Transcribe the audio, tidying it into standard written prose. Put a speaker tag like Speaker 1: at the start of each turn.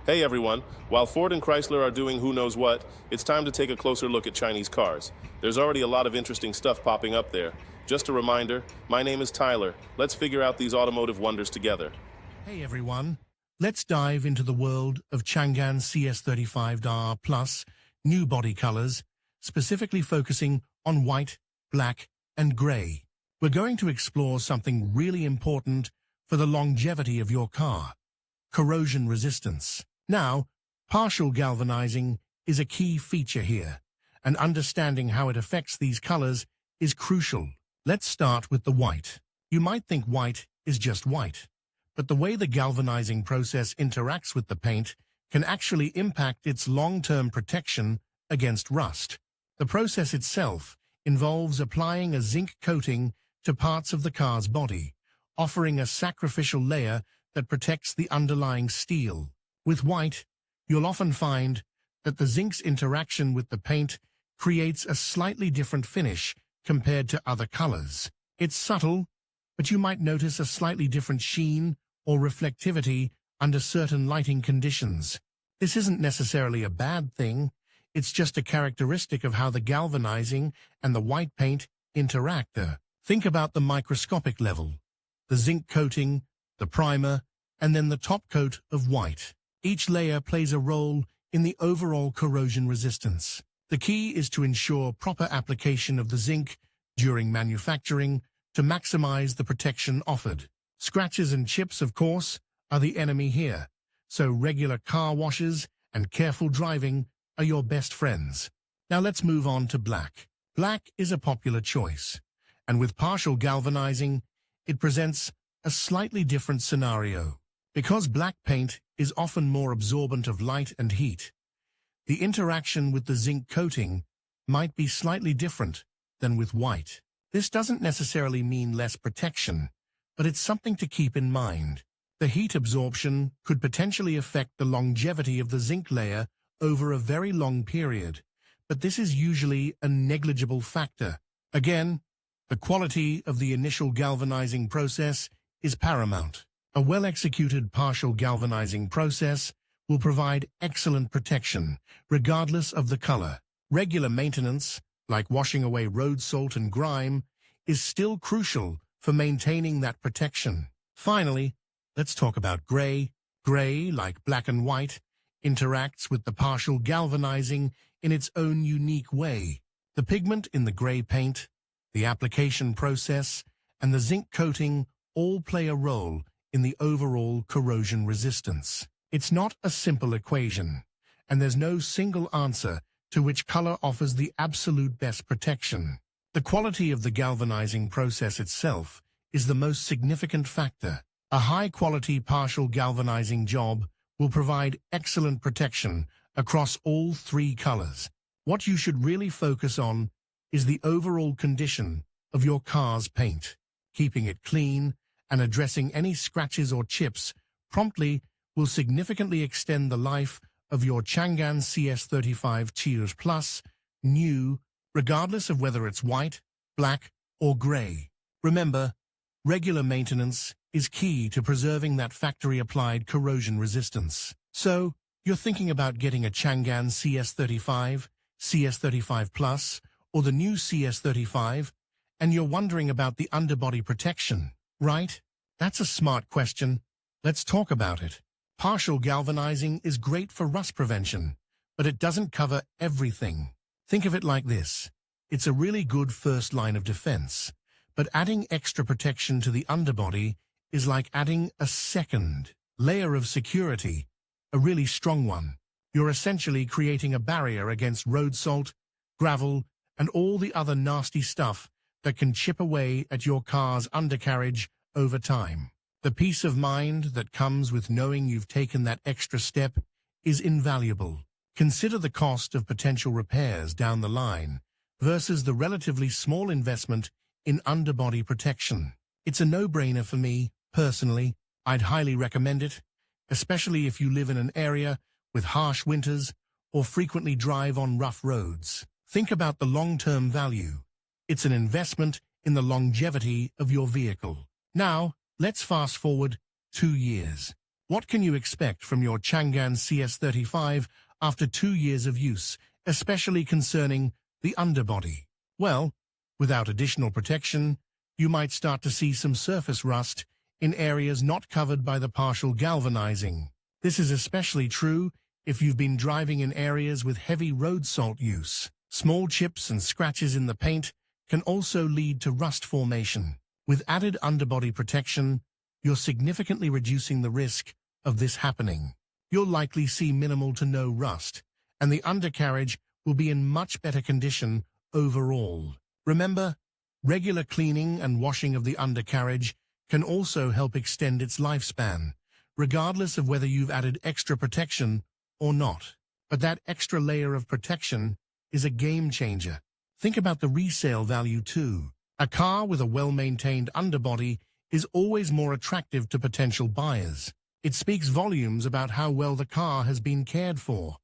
Speaker 1: Hey everyone, while Ford and Chrysler are doing who knows what, it's time to take a closer look at Chinese cars. There's already a lot of interesting stuff popping up there. Just a reminder, my name is Tyler. Let's figure out these automotive wonders together.
Speaker 2: Hey everyone, let's dive into the world of Changan CS35 Plus new body colors, specifically focusing on white, black, and gray. We're going to explore something really important for the longevity of your car: corrosion resistance. Now, partial galvanizing is a key feature here, and understanding how it affects these colors is crucial. Let's start with the white. You might think white is just white, but the way the galvanizing process interacts with the paint can actually impact its long-term protection against rust. The process itself involves applying a zinc coating to parts of the car's body, offering a sacrificial layer that protects the underlying steel. With white, you'll often find that the zinc's interaction with the paint creates a slightly different finish compared to other colors. It's subtle, but you might notice a slightly different sheen or reflectivity under certain lighting conditions. This isn't necessarily a bad thing, it's just a characteristic of how the galvanizing and the white paint interact. Think about the microscopic level: the zinc coating, the primer, and then the top coat of white. Each layer plays a role in the overall corrosion resistance. The key is to ensure proper application of the zinc during manufacturing to maximize the protection offered. Scratches and chips, of course, are the enemy here, so regular car washes and careful driving are your best friends. Now let's move on to black. Black is a popular choice, and with partial galvanizing, it presents a slightly different scenario. Because black paint is often more absorbent of light and heat, the interaction with the zinc coating might be slightly different than with white. This doesn't necessarily mean less protection, but it's something to keep in mind. The heat absorption could potentially affect the longevity of the zinc layer over a very long period, but this is usually a negligible factor. Again, the quality of the initial galvanizing process is paramount. A well-executed partial galvanizing process will provide excellent protection, regardless of the color. Regular maintenance, like washing away road salt and grime, is still crucial for maintaining that protection. Finally, let's talk about gray. Gray, like black and white, interacts with the partial galvanizing in its own unique way. The pigment in the gray paint, the application process, and the zinc coating all play a role in the overall corrosion resistance. It's not a simple equation, and there's no single answer to which color offers the absolute best protection. The quality of the galvanizing process itself is the most significant factor. A high-quality partial galvanizing job will provide excellent protection across all three colors. What you should really focus on is the overall condition of your car's paint. Keeping it clean and addressing any scratches or chips promptly will significantly extend the life of your Changan CS35 Plus new, regardless of whether it's white, black, or gray. Remember, regular maintenance is key to preserving that factory-applied corrosion resistance. So, you're thinking about getting a Changan CS35, CS35 Plus, or the new CS35, and you're wondering about the underbody protection, right? That's a smart question. Let's talk about it. Partial galvanizing is great for rust prevention, but it doesn't cover everything. Think of it like this: it's a really good first line of defense, but adding extra protection to the underbody is like adding a second layer of security, a really strong one. You're essentially creating a barrier against road salt, gravel, and all the other nasty stuff that can chip away at your car's undercarriage over time. The peace of mind that comes with knowing you've taken that extra step is invaluable. Consider the cost of potential repairs down the line versus the relatively small investment in underbody protection. It's a no-brainer for me, personally. I'd highly recommend it, especially if you live in an area with harsh winters or frequently drive on rough roads. Think about the long-term value. It's an investment in the longevity of your vehicle. Now, let's fast forward 2 years. What can you expect from your Changan CS35 after 2 years of use, especially concerning the underbody? Well, without additional protection, you might start to see some surface rust in areas not covered by the partial galvanizing. This is especially true if you've been driving in areas with heavy road salt use. Small chips and scratches in the paint can also lead to rust formation. With added underbody protection, you're significantly reducing the risk of this happening. You'll likely see minimal to no rust, and the undercarriage will be in much better condition overall. Remember, regular cleaning and washing of the undercarriage can also help extend its lifespan, regardless of whether you've added extra protection or not. But that extra layer of protection is a game changer. Think about the resale value too. A car with a well-maintained underbody is always more attractive to potential buyers. It speaks volumes about how well the car has been cared for.